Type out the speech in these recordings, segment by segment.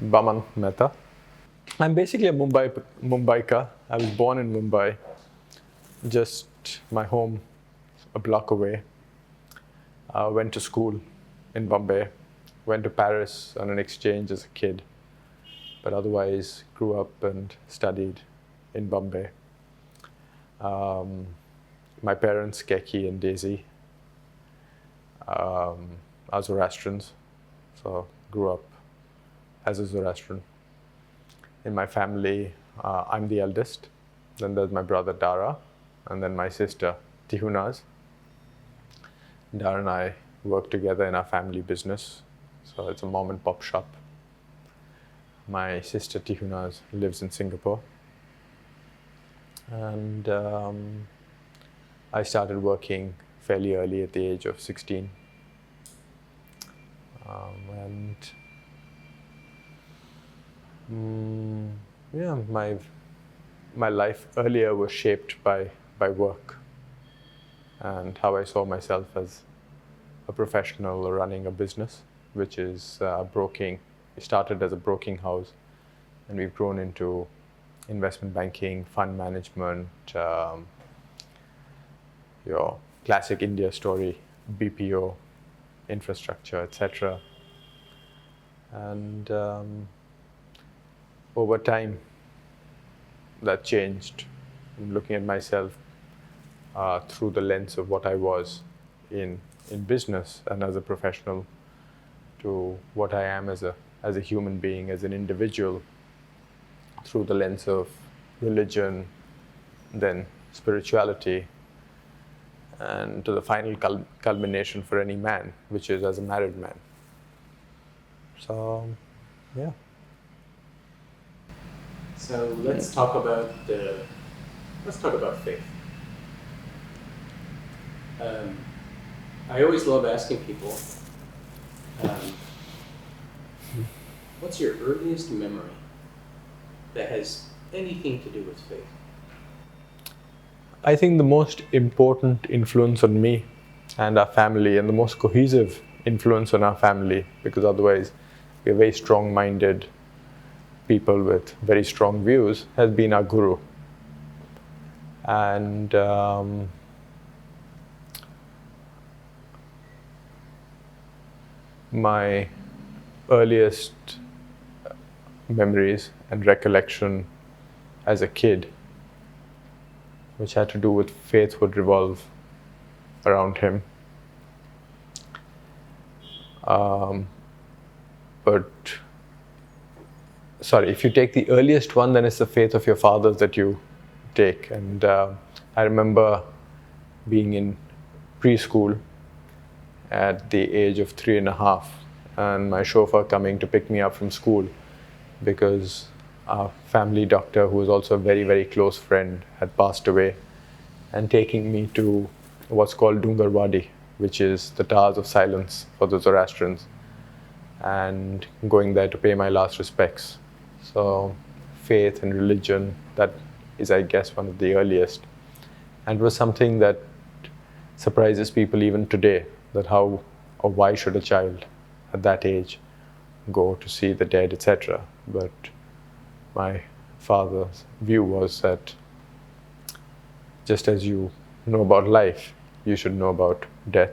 Baman, Mehta. I'm basically a Mumbaikar. I was born in Mumbai, just my home a block away. Went to school in Bombay, went to Paris on an exchange as a kid, but otherwise grew up and studied in Bombay. Um, my parents, Keki and Daisy, are Zoroastrians, so grew up as a Zoroastrian. In my family, I'm the eldest. Then there's my brother Dara, and then my sister Tihunaz. Dara and I work together in our family business, so it's a mom and pop shop. My sister Tihunaz lives in Singapore, and I started working fairly early at the age of 16. And yeah, my life earlier was shaped by work and how I saw myself as a professional running a business, which is broking. We started as a broking house, and we've grown into investment banking, fund management, your classic India story, BPO, infrastructure, etc. And over time, that changed. I'm looking at myself through the lens of what I was in business and as a professional, to what I am as a human being, as an individual, through the lens of religion, then spirituality, and to the final culmination for any man, which is as a married man. So, yeah. So let's talk about faith. I always love asking people, what's your earliest memory that has anything to do with faith? I think the most important influence on me and our family, and the most cohesive influence on our family, because otherwise we're very strong-minded people with very strong views, has been our guru. And my earliest memories and recollection as a kid, which had to do with faith, would revolve around him. But sorry, if you take the earliest one, then it's the faith of your fathers that you take. And I remember being in preschool at the age of 3.5, and my chauffeur coming to pick me up from school because our family doctor, who was also a very, very close friend, had passed away, and taking me to what's called Dungarwadi, which is the Towers of Silence for the Zoroastrians, and going there to pay my last respects. So faith and religion, that is, I guess, one of the earliest, and was something that surprises people even today, that how or why should a child at that age go to see the dead, etc. But my father's view was that just as you know about life, you should know about death.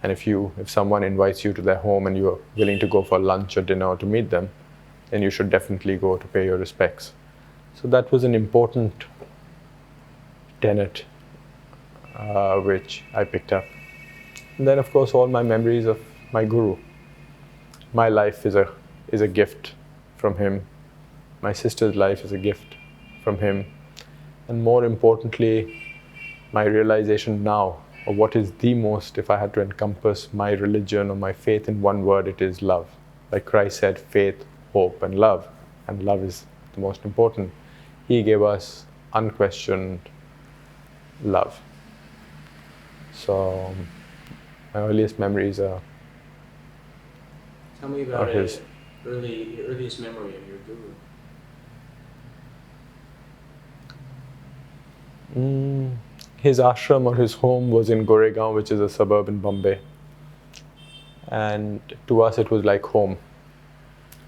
And if someone invites you to their home and you're willing to go for lunch or dinner or to meet them, then you should definitely go to pay your respects. So that was an important tenet which I picked up. And then, of course, all my memories of my guru. My life is a gift from him. My sister's life is a gift from him. And more importantly, my realization now of what is the most, if I had to encompass my religion or my faith in one word, it is love. Like Christ said, faith, hope, and love. And love is the most important. He gave us unquestioned love. So my earliest memories are Tell me about his. Your earliest memory of your guru. His ashram or his home was in Goregaon, which is a suburb in Bombay. And to us, it was like home.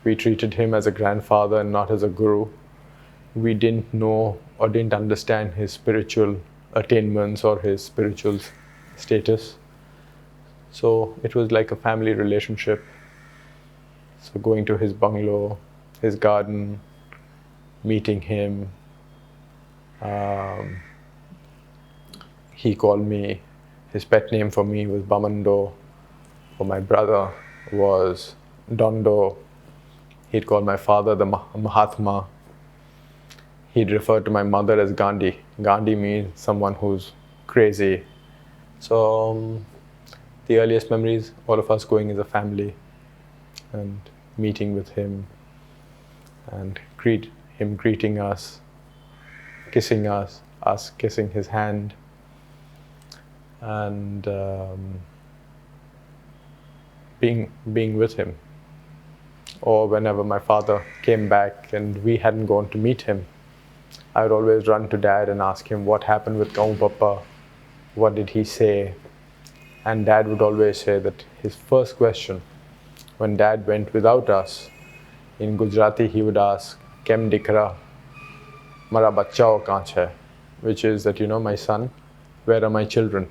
We treated him as a grandfather and not as a guru. We didn't know or didn't understand his spiritual attainments or his spiritual status. So it was like a family relationship. So going to his bungalow, his garden, meeting him. He called me, his pet name for me was Bamando. For my brother was Dondo. He'd call my father the Mahatma. He'd refer to my mother as Gandhi. Gandhi means someone who's crazy. So the earliest memories, all of us going as a family and meeting with him and him greeting us, kissing us kissing his hand, and being with him. Or whenever my father came back and we hadn't gone to meet him, I would always run to Dad and ask him what happened with Kaun Papa, what did he say? And Dad would always say that his first question, when Dad went without us, in Gujarati he would ask, Kem dikra, mara bachao kaach hai? Which is that, my son, where are my children?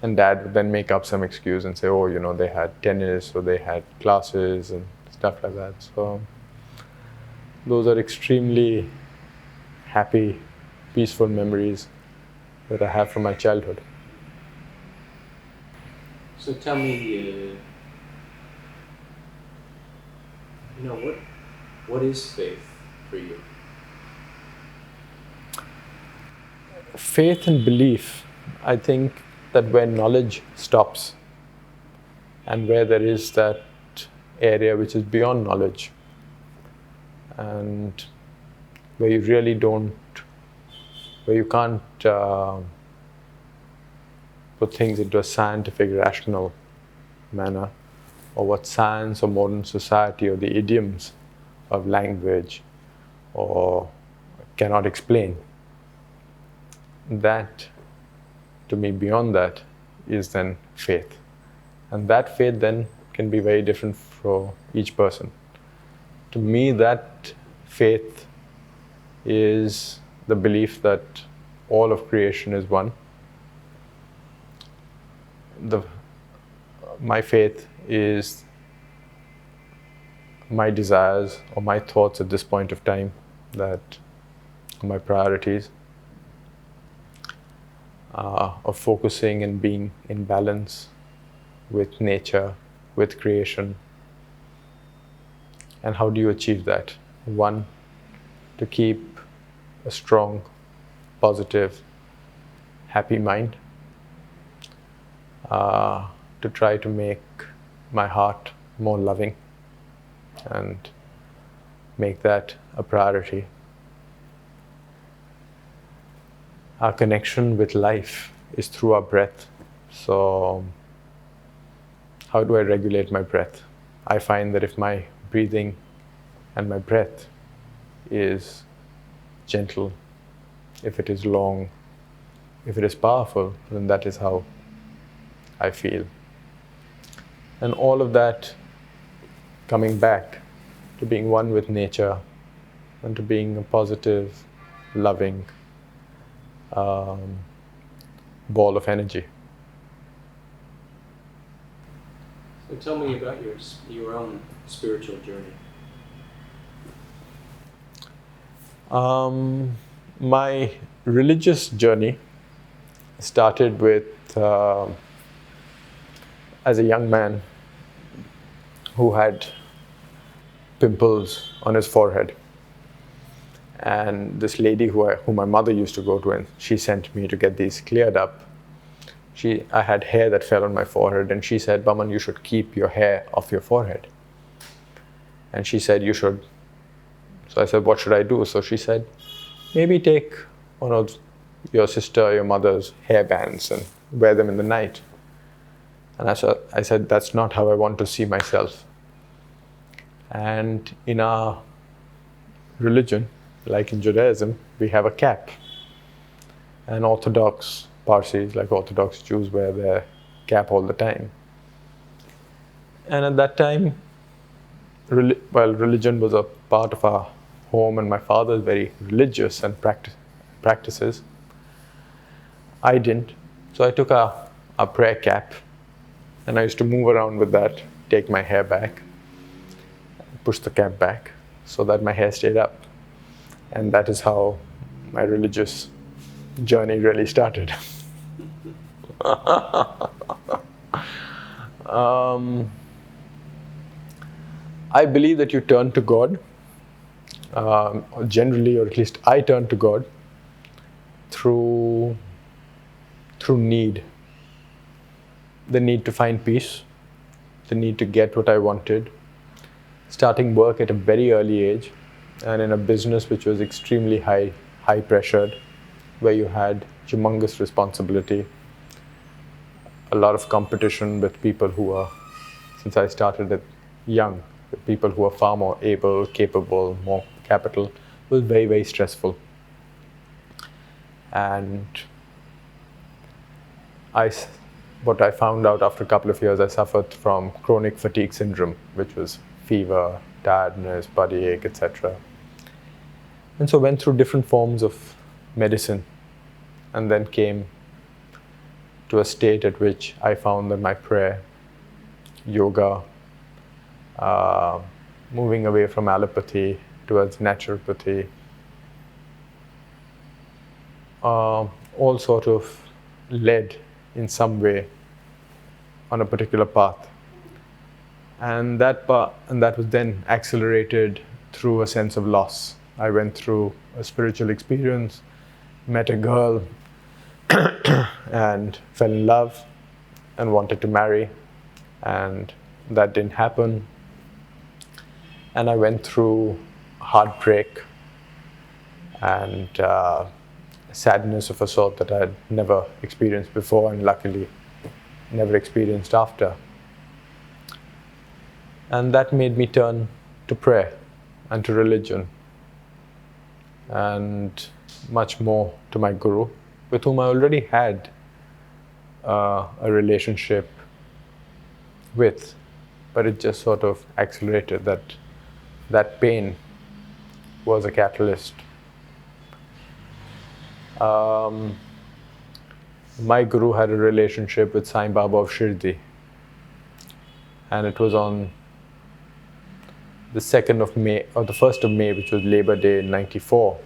And Dad would then make up some excuse and say, oh, they had tennis or they had classes and stuff like that. So those are extremely happy, peaceful memories that I have from my childhood. So tell me, what is faith for you? Faith and belief, I think that where knowledge stops and where there is that area which is beyond knowledge and where you really where you can't put things into a scientific, rational manner, or what science or modern society or the idioms of language or cannot explain. That, to me, beyond that, is then faith. And that faith then can be very different for each person. To me, that faith is the belief that all of creation is one. My faith is my desires or my thoughts at this point of time, that my priorities of focusing and being in balance with nature, with creation. And how do you achieve that? One, to keep a strong, positive, happy mind. To try to make my heart more loving and make that a priority. Our connection with life is through our breath. So how do I regulate my breath? I find that if my breathing and my breath is gentle, if it is long, if it is powerful, then that is how I feel. And all of that coming back to being one with nature and to being a positive, loving ball of energy. So tell me about your own spiritual journey. My religious journey started with as a young man who had pimples on his forehead. And this lady who my mother used to go to, and she sent me to get these cleared up. I had hair that fell on my forehead, and she said, Baman, you should keep your hair off your forehead. And she said, you should. So I said, what should I do? So she said, maybe take one of your sister or your mother's hair bands and wear them in the night. And I said, that's not how I want to see myself. And in our religion, like in Judaism, we have a cap. And Orthodox Parsis, like Orthodox Jews, wear their cap all the time. And at that time, religion was a part of our home, and my father is very religious and practices. I didn't. So I took a prayer cap, and I used to move around with that, take my hair back, push the cap back so that my hair stayed up. And that is how my religious journey really started. I believe that you turn to God, generally, or at least I turn to God through need. The need to find peace, the need to get what I wanted, starting work at a very early age, and in a business which was extremely high pressured, where you had humongous responsibility, a lot of competition with people who are, since I started at young, with people who are far more able, capable, more capital. It was very, very stressful. And what I found out after a couple of years, I suffered from chronic fatigue syndrome, which was fever, tiredness, body ache, etc. And so went through different forms of medicine, and then came to a state at which I found that my prayer, yoga, moving away from allopathy towards naturopathy, all sort of led in some way on a particular path. And that was then accelerated through a sense of loss. I went through a spiritual experience, met a girl, and fell in love and wanted to marry, and that didn't happen. And I went through heartbreak and sadness of a sort that I had never experienced before, and luckily never experienced after. And that made me turn to prayer and to religion, and much more to my guru, with whom I already had a relationship with, but it just sort of accelerated. That pain was a catalyst. My guru had a relationship with Sai Baba of Shirdi, and it was on the 2nd of May, or the 1st of May, which was Labor Day in '94,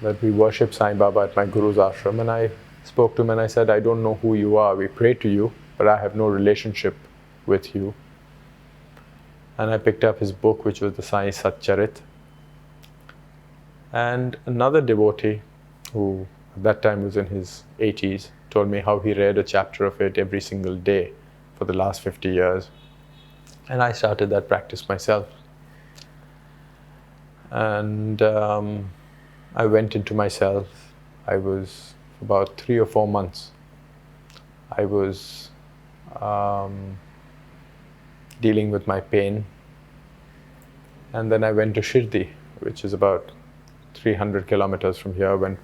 that we worshipped Sai Baba at my guru's ashram. And I spoke to him and I said, I don't know who you are, we pray to you, but I have no relationship with you. And I picked up his book, which was the Sai Satcharit. And another devotee, who at that time was in his 80s, told me how he read a chapter of it every single day for the last 50 years. And I started that practice myself. And I went into myself. I was, for about 3 or 4 months, I was dealing with my pain. And then I went to Shirdi, which is about 300 kilometers from here. Went,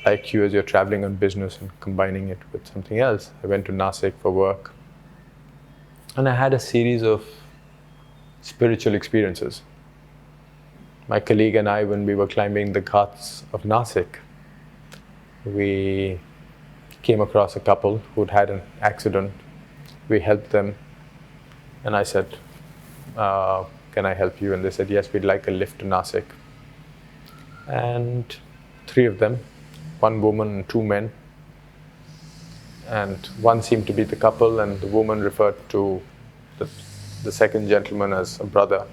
like you, as you're traveling on business and combining it with something else. I went to Nasik for work. And I had a series of spiritual experiences. My colleague and I, when we were climbing the ghats of Nasik, we came across a couple who'd had an accident. We helped them. And I said, can I help you? And they said, yes, we'd like a lift to Nasik. And 3 of them, 1 woman and 2 men. And one seemed to be the couple, and the woman referred to the second gentleman as a brother.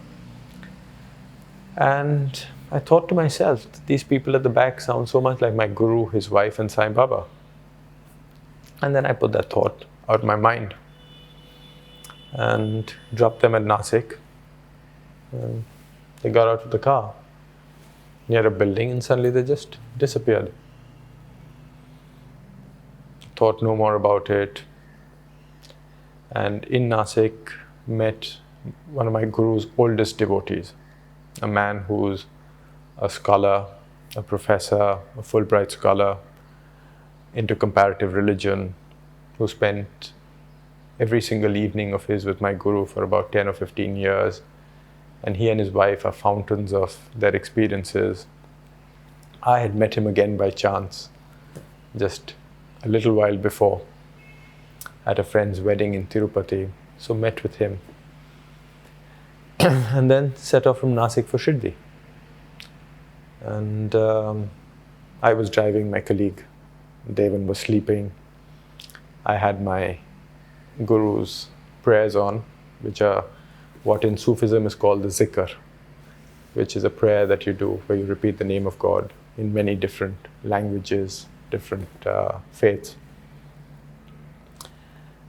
And I thought to myself, these people at the back sound so much like my guru, his wife, and Sai Baba. And then I put that thought out of my mind and dropped them at Nasik. And they got out of the car near a building, and suddenly they just disappeared. Thought no more about it. And in Nasik, met one of my guru's oldest devotees, a man who's a scholar, a professor, a Fulbright scholar, into comparative religion, who spent every single evening of his with my guru for about 10 or 15 years. And he and his wife are fountains of their experiences. I had met him again by chance, just a little while before, at a friend's wedding in Tirupati. So met with him. And then set off from Nasik for Shirdi. And I was driving, my colleague Devan was sleeping. I had my guru's prayers on, which are what in Sufism is called the zikr, which is a prayer that you do where you repeat the name of God in many different languages, different faiths.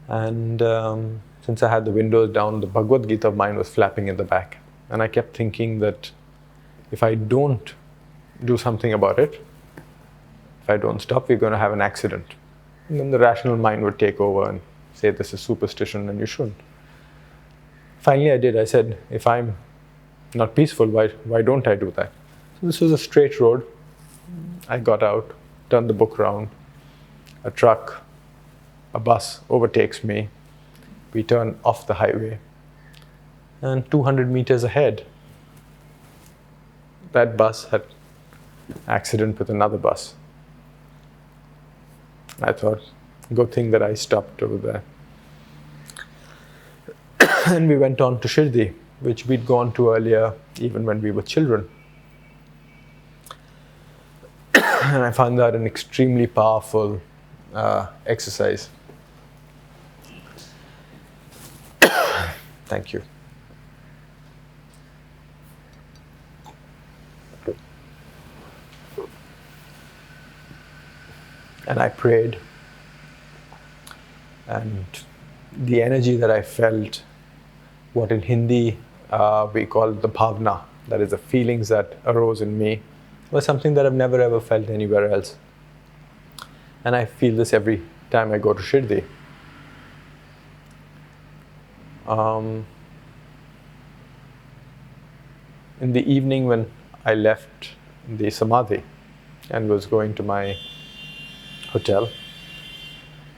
And since I had the windows down, the Bhagavad Gita of mine was flapping in the back. And I kept thinking that if I don't do something about it, if I don't stop, we're going to have an accident. And then the rational mind would take over and say this is superstition and you shouldn't. Finally I did. I said, if I'm not peaceful, why don't I do that? So this was a straight road. I got out, turned the book round. A truck, a bus overtakes me. We turn off the highway. And 200 meters ahead, that bus had accident with another bus. I thought, good thing that I stopped over there. And we went on to Shirdi, which we'd gone to earlier, even when we were children. And I found that an extremely powerful exercise. Thank you. And I prayed, and the energy that I felt, what in Hindi we call the bhavna, that is the feelings that arose in me, was something that I've never ever felt anywhere else. And I feel this every time I go to Shirdi. In the evening when I left the Samadhi and was going to my hotel,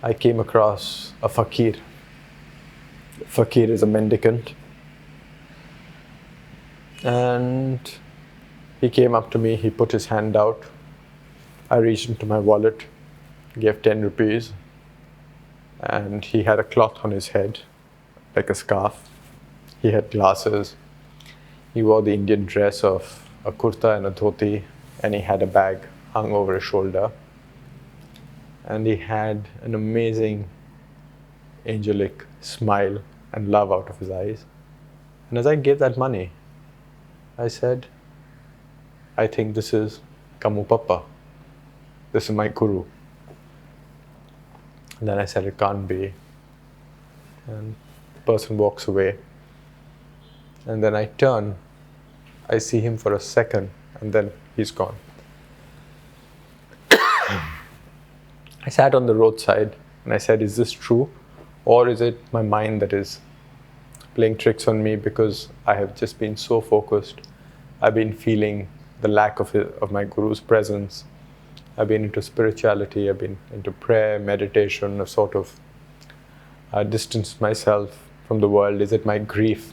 I came across a fakir. Fakir is a mendicant. And he came up to me, he put his hand out. I reached into my wallet, gave 10 rupees, and he had a cloth on his head, like a scarf. He had glasses. He wore the Indian dress of a kurta and a dhoti, and he had a bag hung over his shoulder. And he had an amazing angelic smile and love out of his eyes. And as I gave that money, I said, I think this is Kamu Papa. This is my guru. And then I said, it can't be. And the person walks away. And then I turn, I see him for a second, and then he's gone. I sat on the roadside and I said, is this true? Or is it my mind that is playing tricks on me because I have just been so focused? I've been feeling the lack of my guru's presence. I've been into spirituality, I've been into prayer, meditation, a sort of distanced myself from the world. Is it my grief?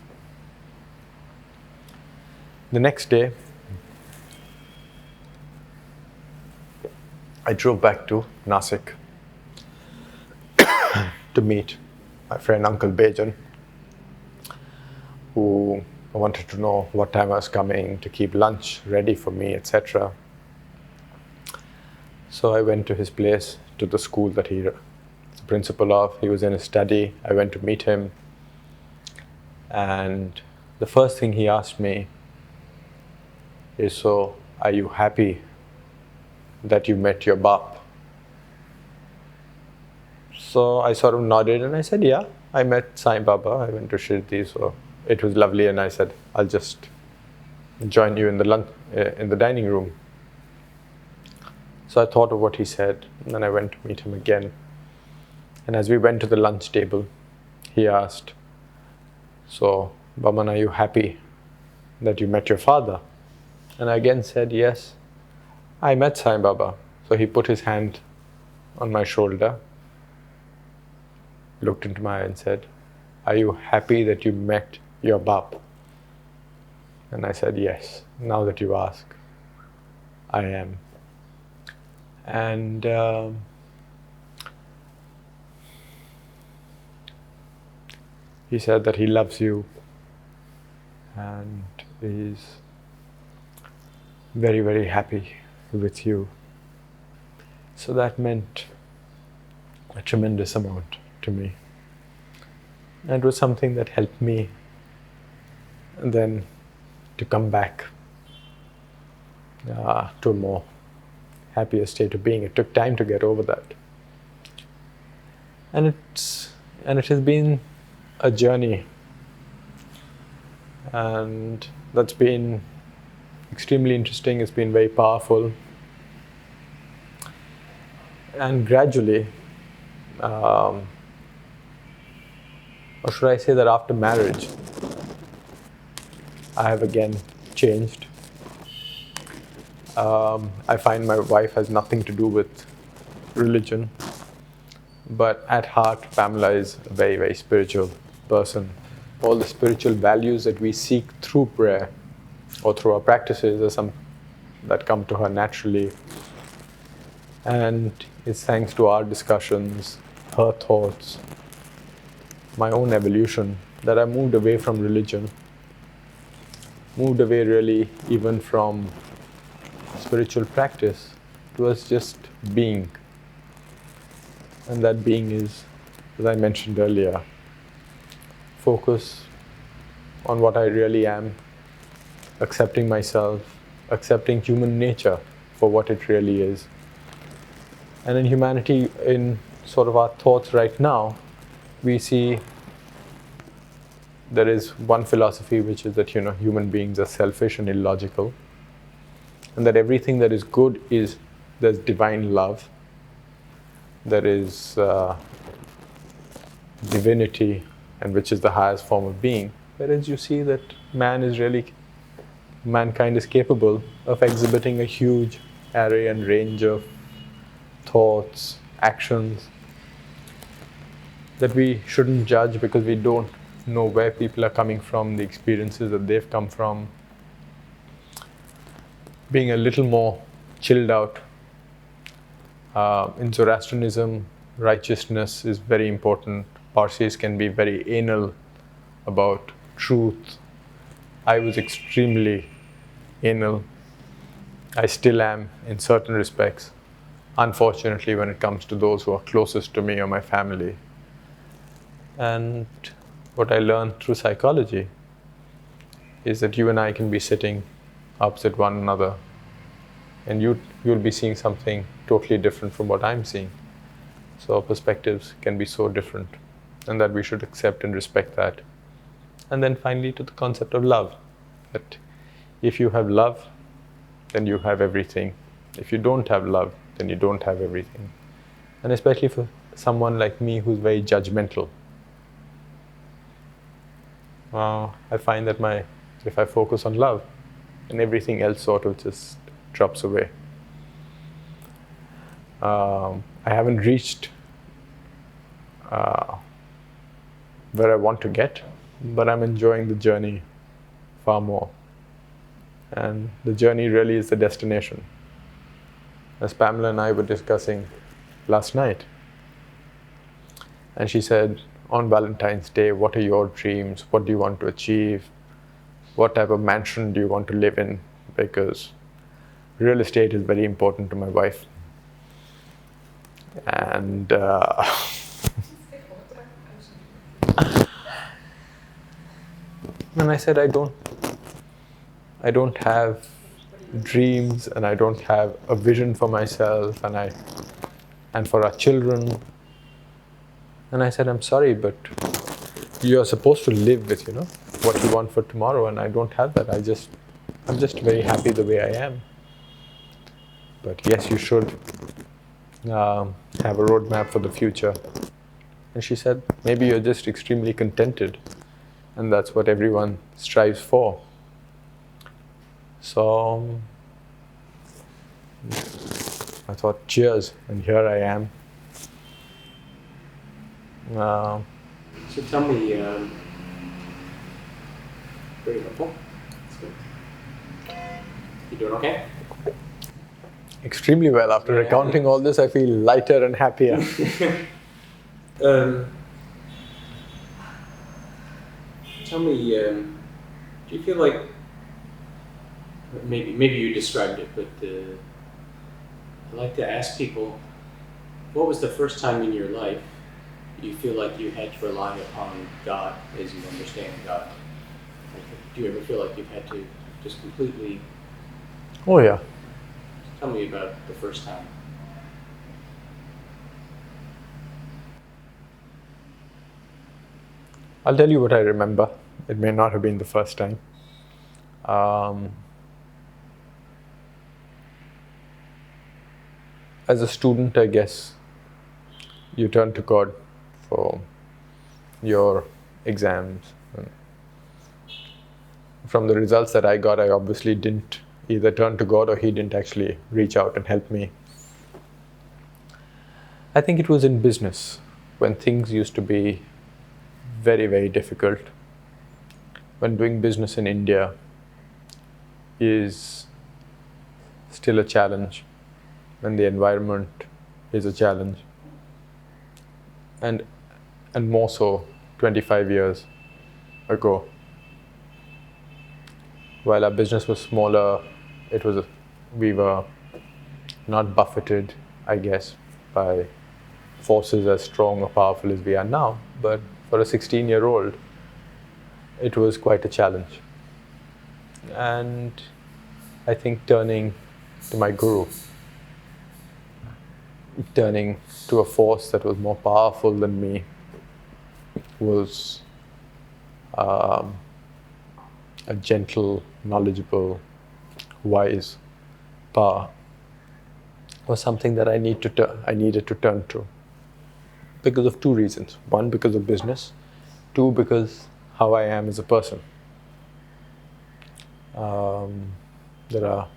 The next day, I drove back to Nasik to meet my friend Uncle Bajan, who wanted to know what time I was coming, to keep lunch ready for me, etc. So I went to his place, to the school that he's the principal of. He was in his study. I went to meet him. And the first thing he asked me is, so, are you happy that you met your Bap? So I sort of nodded and I said, yeah, I met Sai Baba. I went to Shirdi, so it was lovely. And I said, I'll just join you in the dining room. So I thought of what he said, and then I went to meet him again. And as we went to the lunch table, he asked, so, Baman, are you happy that you met your father? And I again said, yes, I met Sai Baba. So he put his hand on my shoulder. looked into my eye and said, "Are you happy that you met your Bap?" And I said, "Yes, now that you ask, I am." And he said that he loves you and is very, very happy with you. So that meant a tremendous amount to me. And it was something that helped me then to come back to a more happier state of being. It took time to get over that. And it has been a journey. And that's been extremely interesting. It's been very powerful. And gradually, or should I say that after marriage, I have again changed. I find my wife has nothing to do with religion, but at heart, Pamela is a very, very spiritual person. All the spiritual values that we seek through prayer or through our practices are some that come to her naturally. And it's thanks to our discussions, her thoughts, my own evolution, that I moved away from religion, moved away really even from spiritual practice towards just being. And that being is, as I mentioned earlier, focus on what I really am, accepting myself, accepting human nature for what it really is. And in humanity, in sort of our thoughts right now, we see there is one philosophy, which is that, human beings are selfish and illogical, and that everything that is good is, there's divine love, there is divinity, and which is the highest form of being. Whereas you see that mankind is capable of exhibiting a huge array and range of thoughts, actions, that we shouldn't judge because we don't know where people are coming from, the experiences that they've come from. Being a little more chilled out. In Zoroastrianism, righteousness is very important. Parsis can be very anal about truth. I was extremely anal. I still am in certain respects. Unfortunately, when it comes to those who are closest to me or my family. And what I learned through psychology is that you and I can be sitting opposite one another, and you'll be seeing something totally different from what I'm seeing. So our perspectives can be so different, and that we should accept and respect that. And then finally to the concept of love, that if you have love, then you have everything. If you don't have love, then you don't have everything. And especially for someone like me who's very judgmental, I find that if I focus on love, then everything else sort of just drops away. I haven't reached where I want to get, but I'm enjoying the journey far more. And the journey really is the destination. As Pamela and I were discussing last night, and she said, on Valentine's Day, what are your dreams? What do you want to achieve? What type of mansion do you want to live in? Because real estate is very important to my wife. And and I said, I don't have dreams, and I don't have a vision for myself and for our children. And I said, I'm sorry, but you're supposed to live with, what you want for tomorrow, and I don't have that. I'm just very happy the way I am. But yes, you should have a roadmap for the future. And she said, maybe you're just extremely contented, and that's what everyone strives for. So I thought, cheers, and here I am. Uh, So tell me, very helpful. That's good. You doing okay? Extremely well. After Yeah. recounting all this, I feel lighter and happier. Tell me, do you feel like maybe you described it, but I like to ask people, what was the first time in your life you feel like you had to rely upon God as you understand God? Like, do you ever feel like you've had to just completely? Oh yeah. Tell me about the first time. I'll tell you what I remember. It may not have been the first time. As a student, I guess, you turn to God for your exams. And from the results that I got, I obviously didn't either turn to God or He didn't actually reach out and help me. I think it was in business when things used to be very, very difficult. When doing business in India is still a challenge, when the environment is a challenge, and more so 25 years ago. While our business was smaller, we were not buffeted, I guess, by forces as strong or powerful as we are now. But for a 16-year-old, it was quite a challenge. And I think turning to my guru, turning to a force that was more powerful than me, was a gentle, knowledgeable, wise power, was something that I needed to turn to, because of two reasons. One, because of business. Two, because how I am as a person. There are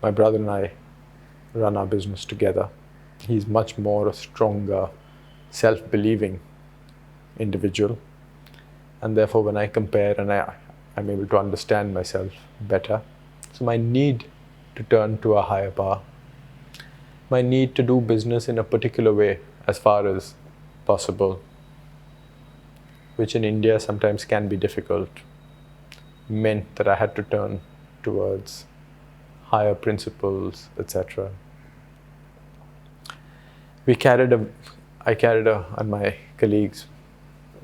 my brother and I run our business together. He's much more a stronger, self-believing individual, and therefore when I compare and I'm able to understand myself better. So my need to turn to a higher power, my need to do business in a particular way as far as possible, which in India sometimes can be difficult, meant that I had to turn towards higher principles, etc. And my colleagues,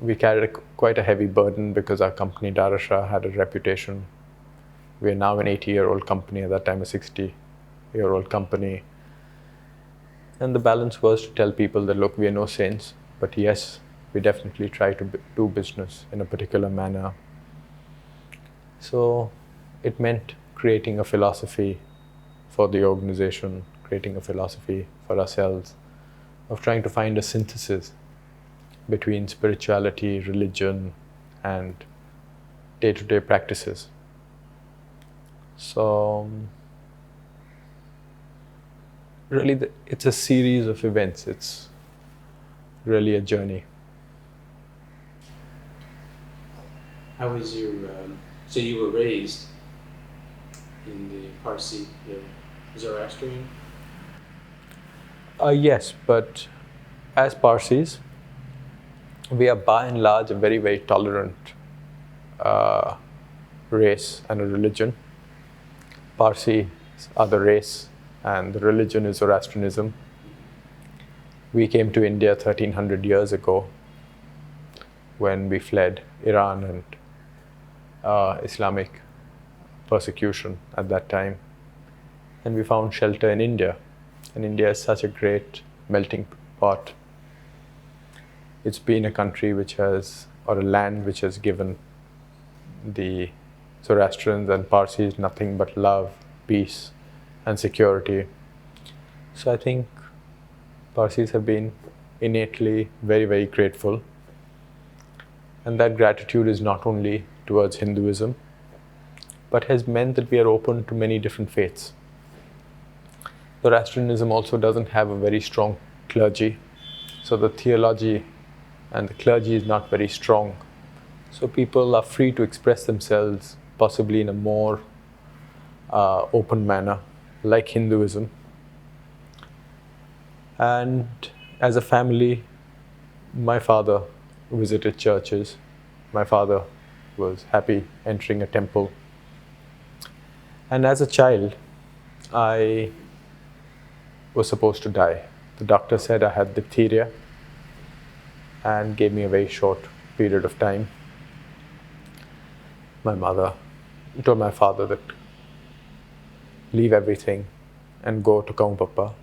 we carried quite a heavy burden because our company, Darasha, had a reputation. We are now an 80-year-old company, at that time a 60-year-old company. And the balance was to tell people that, look, we are no saints, but yes, we definitely try to do business in a particular manner. So it meant creating a philosophy for the organization, creating a philosophy for ourselves, of trying to find a synthesis between spirituality, religion, and day-to-day practices. So really, it's a series of events. It's really a journey. How was your? So you were raised in the Parsi, the Zoroastrian? Yes, but as Parsis, we are by and large a very, very tolerant race and a religion. Parsis are the race, and the religion is Zoroastrianism. We came to India 1300 years ago when we fled Iran and Islamic persecution at that time. And we found shelter in India. And India is such a great melting pot. It's been a country or a land which has given the Zoroastrians and Parsis nothing but love, peace, and security. So I think Parsis have been innately very, very grateful. And that gratitude is not only towards Hinduism, but has meant that we are open to many different faiths. Zoroastrianism also doesn't have a very strong clergy, So the theology and the clergy is not very strong. So people are free to express themselves, possibly in a more open manner, like Hinduism. And as a family, my father visited churches. My father was happy entering a temple. And as a child, I was supposed to die. The doctor said I had diphtheria and gave me a very short period of time. My mother told my father that leave everything and go to Papa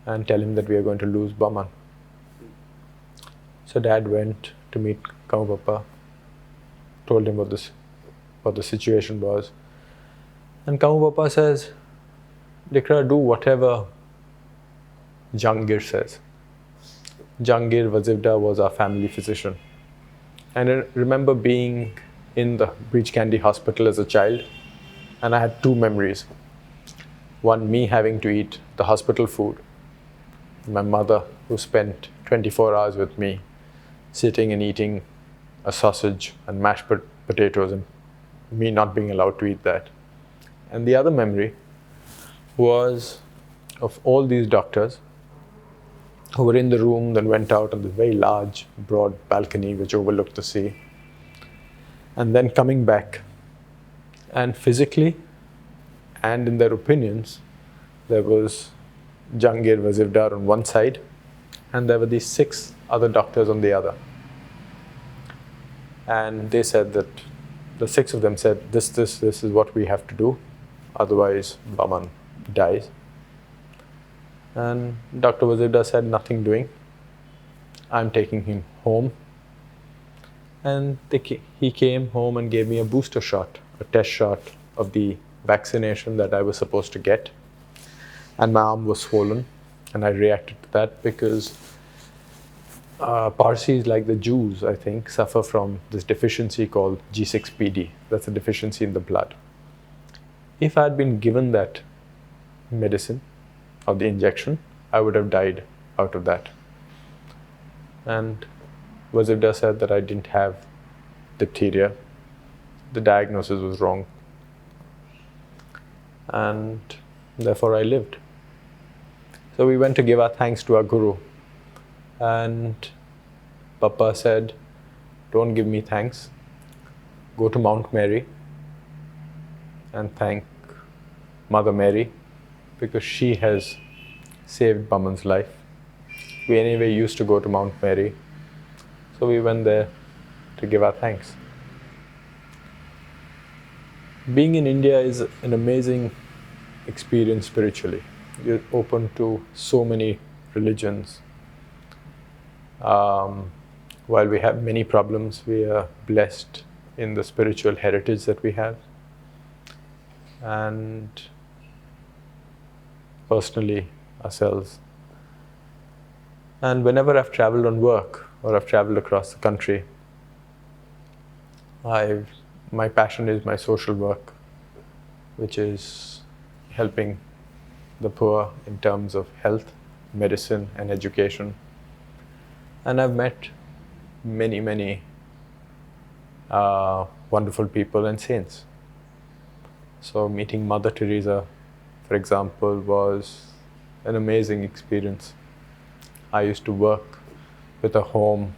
and tell him that we are going to lose Baman. So Dad went to meet Papa, told him what the situation was. And Papa says, Dikra, do whatever Jangir says. Jangir Wazivda was our family physician. And I remember being in the Breach Candy Hospital as a child, and I had two memories. One, me having to eat the hospital food. My mother, who spent 24 hours with me, sitting and eating a sausage and mashed potatoes, and me not being allowed to eat that. And the other memory was of all these doctors who were in the room, then went out on the very large, broad balcony which overlooked the sea, and then coming back. And physically and in their opinions, there was Jangir Wazivdar on one side, and there were these 6 other doctors on the other. And they said that the 6 of them said, this is what we have to do, otherwise Baman dies. And Dr. Wazivdar said, nothing doing. I'm taking him home. And he came home and gave me a booster shot, a test shot of the vaccination that I was supposed to get. And my arm was swollen, and I reacted to that because Parsis, like the Jews, I think, suffer from this deficiency called G6PD. That's a deficiency in the blood. If I had been given that medicine or the injection, I would have died out of that. And Wazivda said that I didn't have diphtheria. The diagnosis was wrong. And therefore I lived. So we went to give our thanks to our Guru. And Papa said, don't give me thanks. Go to Mount Mary and thank Mother Mary, because she has saved Baman's life. We anyway used to go to Mount Mary. So we went there to give our thanks. Being in India is an amazing experience spiritually. You're open to so many religions. While we have many problems, we are blessed in the spiritual heritage that we have. And personally, ourselves. And whenever I've traveled on work or I've traveled across the country, my passion is my social work, which is helping the poor in terms of health, medicine, and education. And I've met many, many wonderful people and saints. So meeting Mother Teresa, for example, was an amazing experience. I used to work with a home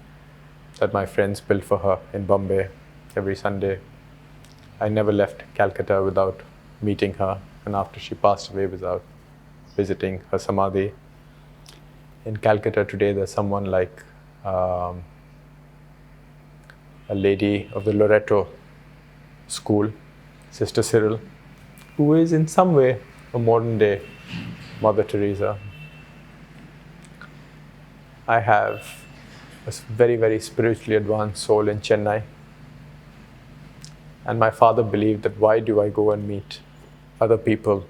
that my friends built for her in Bombay every Sunday. I never left Calcutta without meeting her, and after she passed away, without visiting her Samadhi. In Calcutta today, there's someone like a lady of the Loreto school, Sister Cyril, who is in some way a modern day Mother Teresa. I have a very, very spiritually advanced soul in Chennai. And my father believed that why do I go and meet other people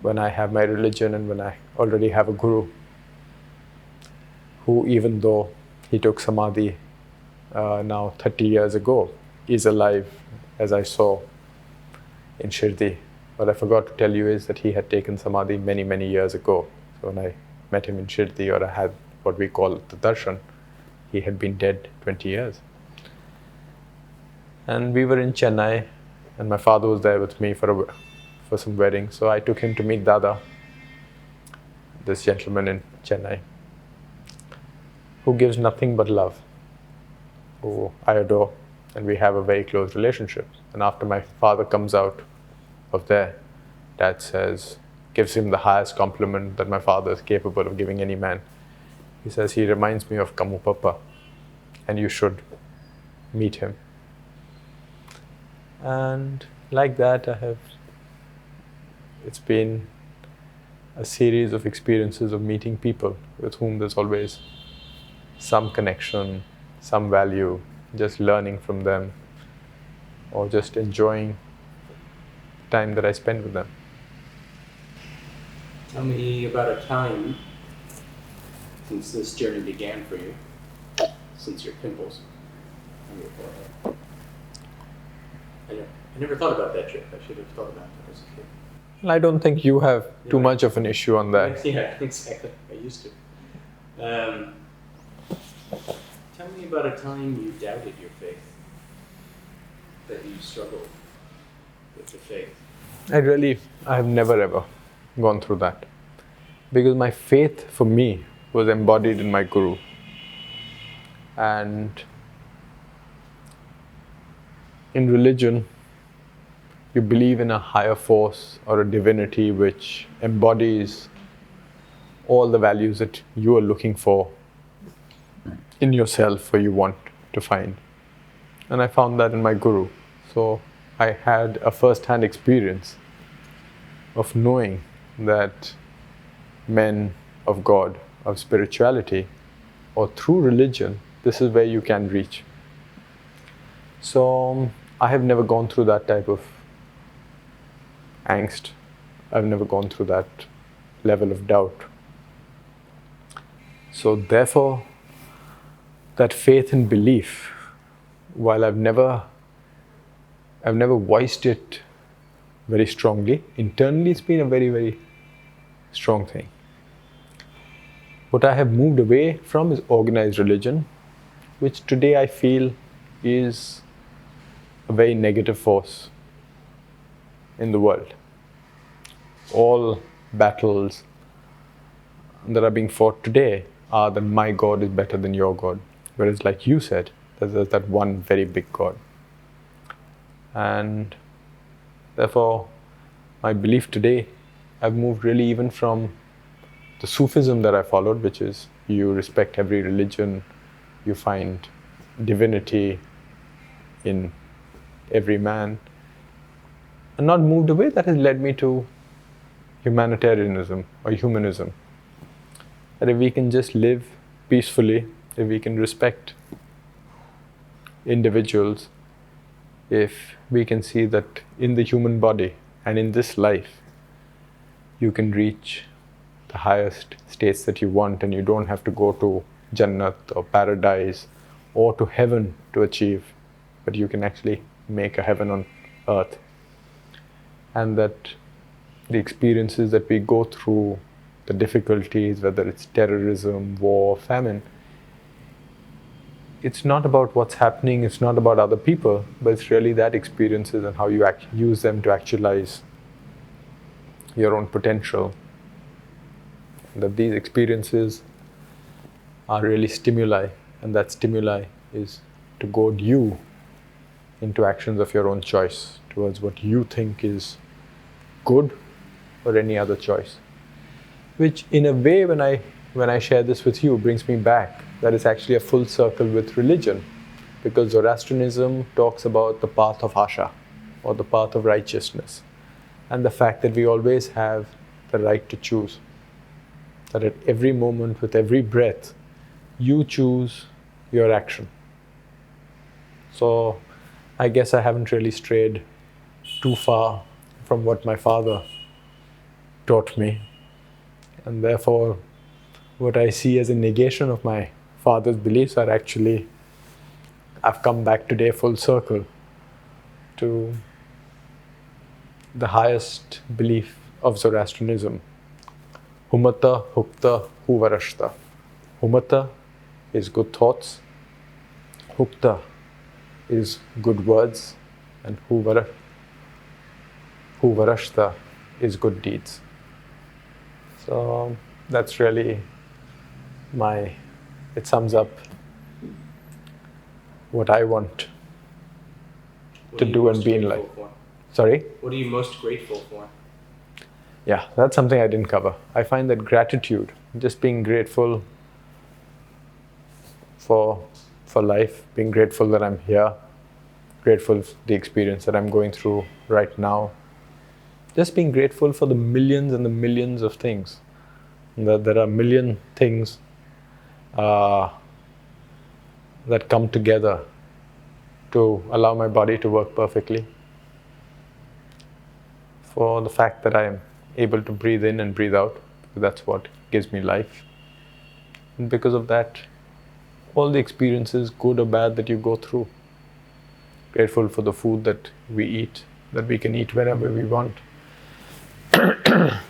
when I have my religion and when I already have a guru who, even though he took Samadhi now 30 years ago, is alive, as I saw in Shirdi. What I forgot to tell you is that he had taken Samadhi many, many years ago. So when I met him in Shirdi, or I had what we call the darshan. He had been dead 20 years. And we were in Chennai, and my father was there with me for some wedding. So I took him to meet Dada, this gentleman in Chennai, who gives nothing but love, who I adore, and we have a very close relationship. And after my father comes out of there, Dad gives him the highest compliment that my father is capable of giving any man. He says, he reminds me of Kamu Papa, and you should meet him. And like that, it's been a series of experiences of meeting people with whom there's always some connection, some value, just learning from them, or just enjoying the time that I spend with them. Tell me about a time since this journey began for you, since your pimples on your forehead. I never thought about that trip. I should have thought about that as a kid. Well, I don't think you have too much of an issue on that. Yeah, exactly. I used to. Tell me about a time you doubted your faith, that you struggled with the faith. I have never ever gone through that. Because my faith for me was embodied in my guru. And in religion, you believe in a higher force or a divinity which embodies all the values that you are looking for in yourself or you want to find. And I found that in my guru. So I had a first-hand experience of knowing that men of God, of spirituality, or through religion, this is where you can reach. So I have never gone through that type of angst. I've never gone through that level of doubt. So therefore, that faith and belief, while I've never voiced it very strongly, internally it's been a very, very strong thing. What I have moved away from is organized religion, which today I feel is a very negative force in the world. All battles that are being fought today are that my God is better than your God. Whereas, like you said, there's that one very big God. And therefore, my belief today, I've moved really even from the Sufism that I followed, which is you respect every religion, you find divinity in every man, and not moved away. That has led me to humanitarianism or humanism. That if we can just live peacefully, if we can respect individuals, if we can see that in the human body and in this life, you can reach the highest states that you want, and you don't have to go to Jannat or paradise or to heaven to achieve, but you can actually make a heaven on earth. And that the experiences that we go through, the difficulties, whether it's terrorism, war, famine, it's not about what's happening, it's not about other people, but it's really that experiences and how you use them to actualize your own potential. That these experiences are really stimuli, and that stimuli is to goad you into actions of your own choice towards what you think is good or any other choice. Which in a way, when I share this with you, brings me back that it's actually a full circle with religion, because Zoroastrianism talks about the path of Asha or the path of righteousness, and the fact that we always have the right to choose. That at every moment, with every breath, you choose your action. So I guess I haven't really strayed too far from what my father taught me. And therefore, what I see as a negation of my father's beliefs are actually, I've come back today full circle to the highest belief of Zoroastrianism. Humata Hukta Huvarashta. Humata is good thoughts. Hukta is good words. And Huvarashta is good deeds. So that's really it sums up what I want to do and be in life. Sorry? What are you most grateful for? Yeah, that's something I didn't cover. I find that gratitude, just being grateful for life, being grateful that I'm here, grateful for the experience that I'm going through right now, just being grateful for the millions and the millions of things. That there are a million things that come together to allow my body to work perfectly. For the fact that I am able to breathe in and breathe out, that's what gives me life. And because of that, all the experiences, good or bad, that you go through. Grateful for the food that we eat, that we can eat whenever we want.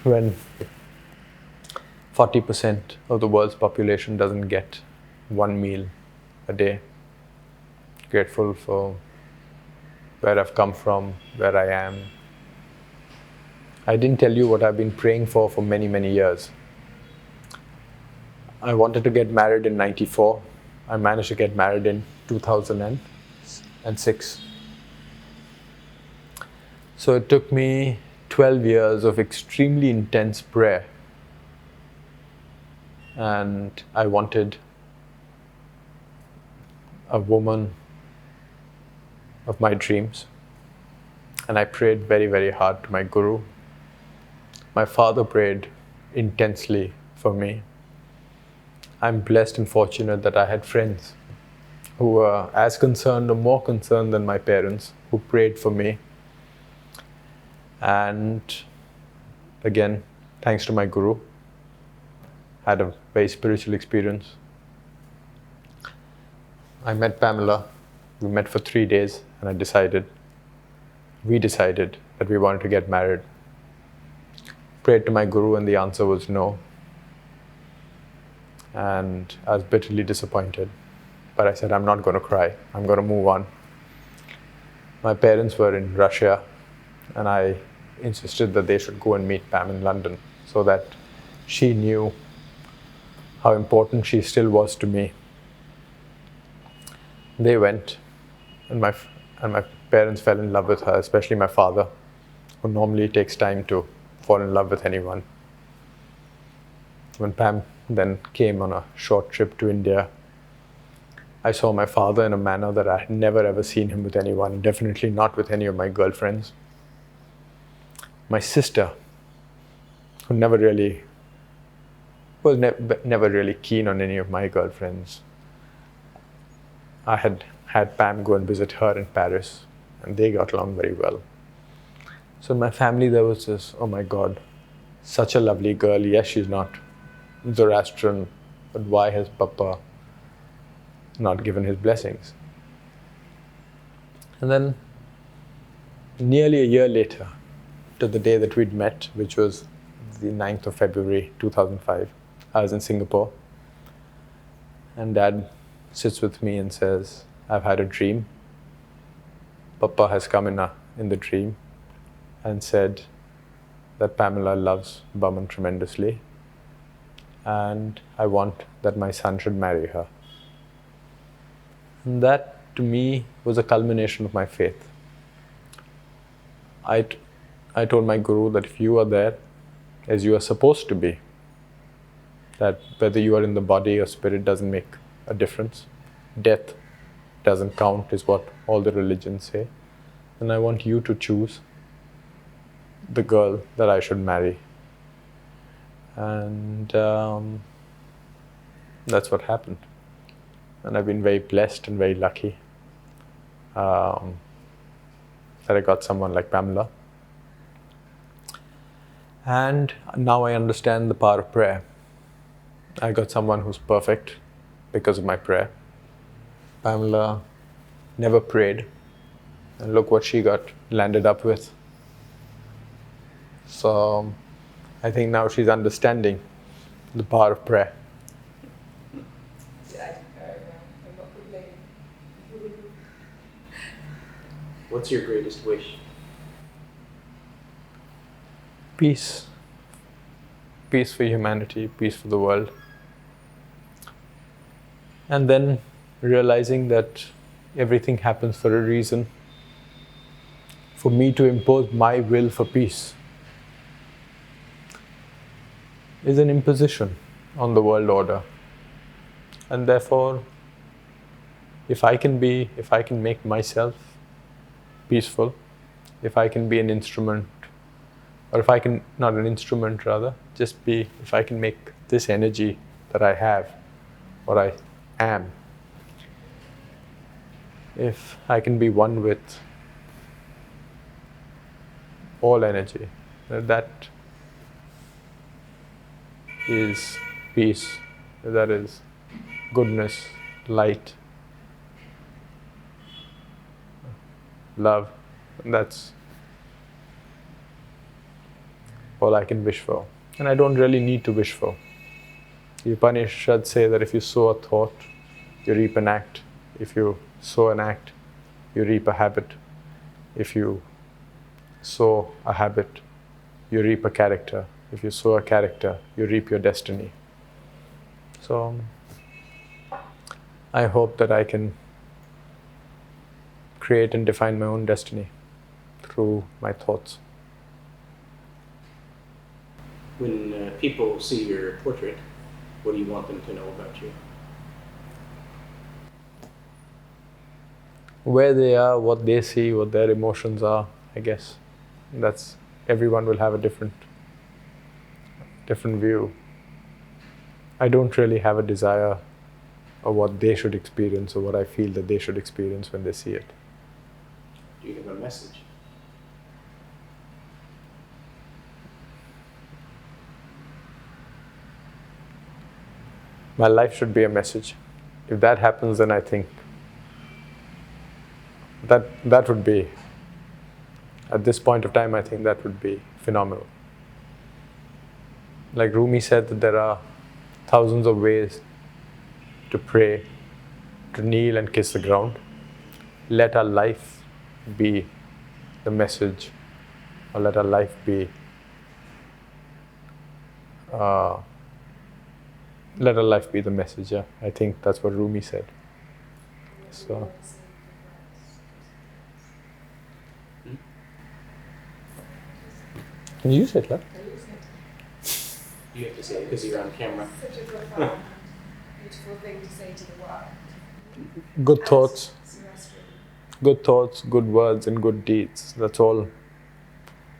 When 40% of the world's population doesn't get one meal a day. Grateful for where I've come from, where I am. I didn't tell you what I've been praying for many, many years. I wanted to get married in '94. I managed to get married in 2006. So it took me 12 years of extremely intense prayer. And I wanted a woman of my dreams. And I prayed very, very hard to my guru. My father prayed intensely for me. I'm blessed and fortunate that I had friends who were as concerned or more concerned than my parents, who prayed for me. And again, thanks to my guru, had a very spiritual experience. I met Pamela. We met for 3 days, and we decided that we wanted to get married. Prayed to my guru, and the answer was no. And I was bitterly disappointed. But I said, I'm not going to cry. I'm going to move on. My parents were in Russia, and I insisted that they should go and meet Pam in London so that she knew how important she still was to me. They went, and my parents fell in love with her, especially my father, who normally takes time to fall in love with anyone. When Pam then came on a short trip to India, I saw my father in a manner that I had never ever seen him with anyone, definitely not with any of my girlfriends. My sister, who never really keen on any of my girlfriends. I had Pam go and visit her in Paris, and they got along very well. So in my family there was this, oh my God, such a lovely girl. Yes, she's not Zoroastrian, but why has Papa not given his blessings? And then nearly a year later, to the day that we'd met, which was the 9th of February 2005, I was in Singapore, and Dad sits with me and says, I've had a dream. Papa has come in the dream and said that Pamela loves Baman tremendously, and I want that my son should marry her. And that, to me, was a culmination of my faith. I told my guru that if you are there, as you are supposed to be, that whether you are in the body or spirit doesn't make a difference. Death doesn't count, is what all the religions say. And I want you to choose the girl that I should marry. And that's what happened. And I've been very blessed and very lucky that I got someone like Pamela. And now I understand the power of prayer. I got someone who's perfect because of my prayer. Pamela never prayed, and look what she landed up with. So I think now she's understanding the power of prayer. What's your greatest wish? Peace. Peace for humanity, peace for the world. And then realizing that everything happens for a reason. For me to impose my will for peace is an imposition on the world order. And therefore, if I can make myself peaceful, if I can be an instrument, or if I can, not an instrument rather, just be, if I can make this energy that I have, or I am, if I can be one with all energy, that is peace, that is goodness, light, love. And that's all I can wish for. And I don't really need to wish for. The Upanishads say that if you sow a thought, you reap an act. If you sow an act, you reap a habit. If you sow a habit, you reap a character. If you sow a character, you reap your destiny. So I hope that I can create and define my own destiny through my thoughts. When people see your portrait, what do you want them to know about you? Where they are, what they see, what their emotions are, I guess. That's, everyone will have a different view. I don't really have a desire of what they should experience or what I feel that they should experience when they see it. Do you have a message? My life should be a message. If that happens, then I think that would be, at this point of time, I think that would be phenomenal. Like Rumi said, that there are thousands of ways to pray, to kneel and kiss the ground. Let our life be the message, or let our life be, let our life be the message. Yeah, I think that's what Rumi said. So. Can you use it, love? You have to say it because you're on camera. Such a profound, beautiful thing to say to the world. Good thoughts, good words, and good deeds. That's all.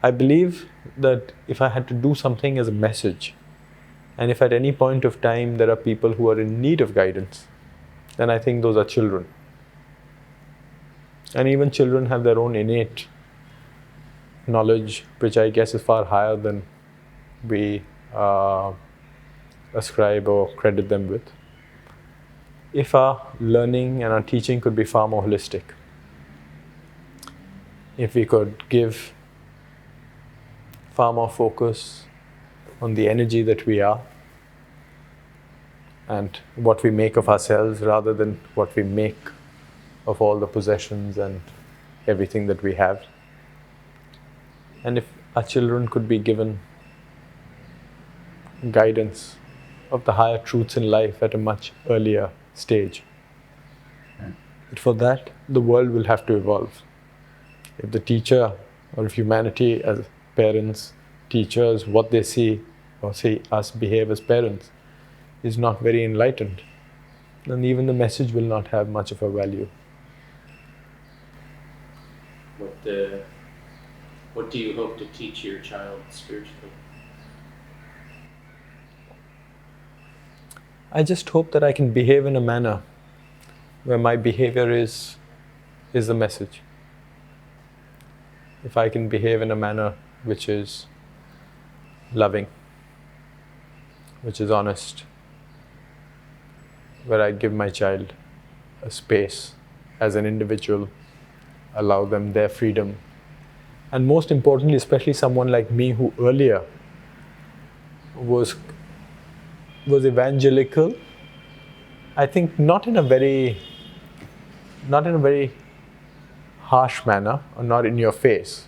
I believe that if I had to do something as a message, and if at any point of time there are people who are in need of guidance, then I think those are children. And even children have their own innate knowledge, which I guess is far higher than we ascribe or credit them with. If our learning and our teaching could be far more holistic, if we could give far more focus on the energy that we are and what we make of ourselves rather than what we make of all the possessions and everything that we have. And if our children could be given guidance of the higher truths in life at a much earlier stage. But for that, the world will have to evolve. If the teacher, or if humanity as parents, teachers, what they see or see us behave as parents is not very enlightened, then even the message will not have much of a value. What do you hope to teach your child spiritually? I just hope that I can behave in a manner where my behavior is the message. If I can behave in a manner which is loving, which is honest, where I give my child a space as an individual, allow them their freedom. And most importantly, especially someone like me who earlier was evangelical, I think not in a very harsh manner or not in your face.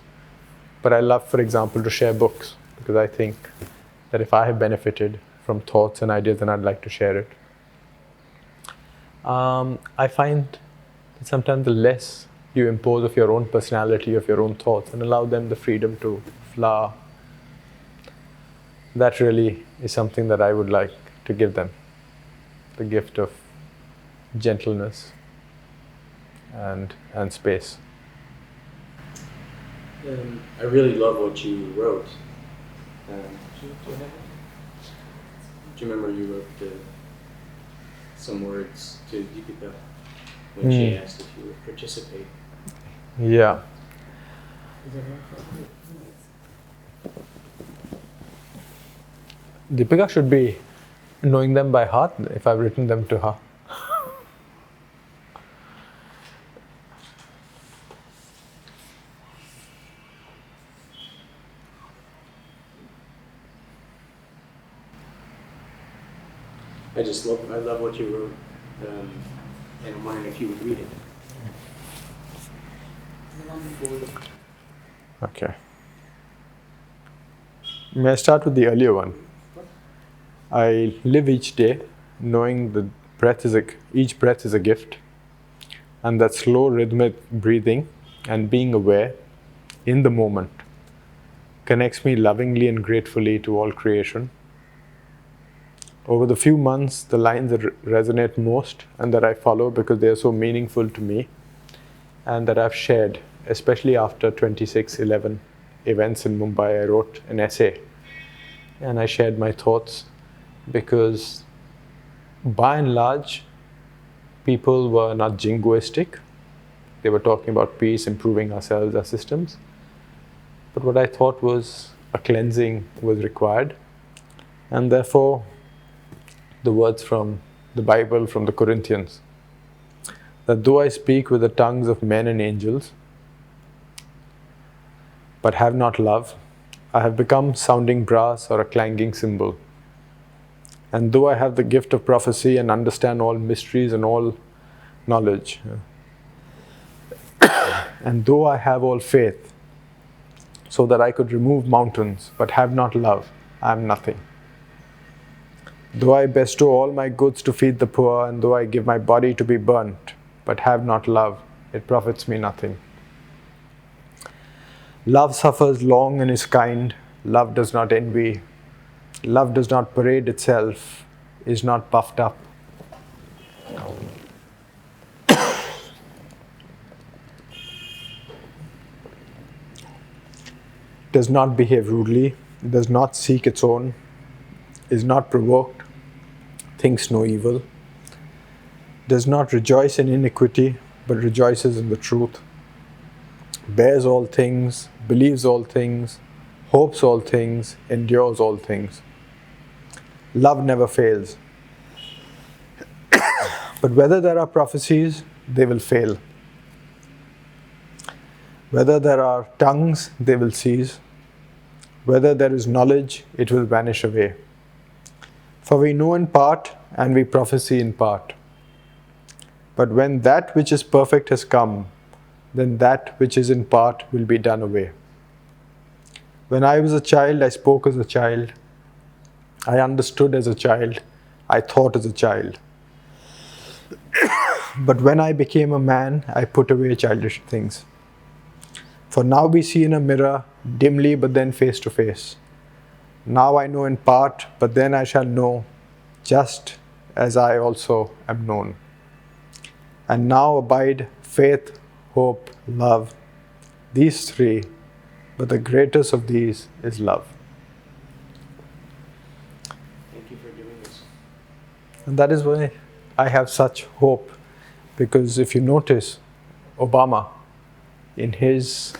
But I love, for example, to share books because I think that if I have benefited from thoughts and ideas, then I'd like to share it. I find that sometimes the less you impose of your own personality, of your own thoughts, and allow them the freedom to flower, that really is something that I would like to give them. The gift of gentleness and space. I really love what you wrote. Do you remember you wrote some words to Deepika when she asked if you would participate? Yeah. Deepika should be knowing them by heart if I've written them to her. I love what you wrote, and I'm wondering if you would read it. Okay. May I start with the earlier one? I live each day knowing that each breath is a gift, and that slow rhythmic breathing and being aware in the moment connects me lovingly and gratefully to all creation. Over the few months, the lines that resonate most and that I follow because they are so meaningful to me and that I've shared, especially after 26/11 events in Mumbai, I wrote an essay and I shared my thoughts because by and large, people were not jingoistic. They were talking about peace, improving ourselves, our systems. But what I thought was a cleansing was required, and therefore the words from the Bible, from the Corinthians, that though I speak with the tongues of men and angels, but have not love, I have become sounding brass or a clanging cymbal. And though I have the gift of prophecy and understand all mysteries and all knowledge, and though I have all faith, so that I could remove mountains, but have not love, I am nothing. Though I bestow all my goods to feed the poor, and though I give my body to be burnt, but have not love, it profits me nothing. Love suffers long and is kind. Love does not envy. Love does not parade itself, is not puffed up. Does not behave rudely, does not seek its own, is not provoked, thinks no evil, does not rejoice in iniquity, but rejoices in the truth, bears all things, believes all things, hopes all things, endures all things. Love never fails. But whether there are prophecies, they will fail. Whether there are tongues, they will cease. Whether there is knowledge, it will vanish away. For we know in part, and we prophesy in part. But when that which is perfect has come, then that which is in part will be done away. When I was a child, I spoke as a child. I understood as a child. I thought as a child. But when I became a man, I put away childish things. For now we see in a mirror, dimly but then face to face. Now I know in part, but then I shall know, just as I also am known. And now abide faith, hope, love, these three, but the greatest of these is love. Thank you for doing this. And that is why I have such hope, because if you notice, Obama, in his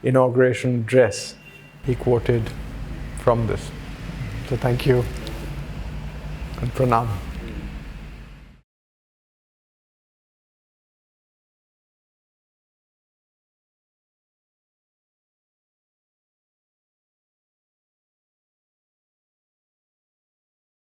inauguration address, he quoted from this. So thank you and pranam.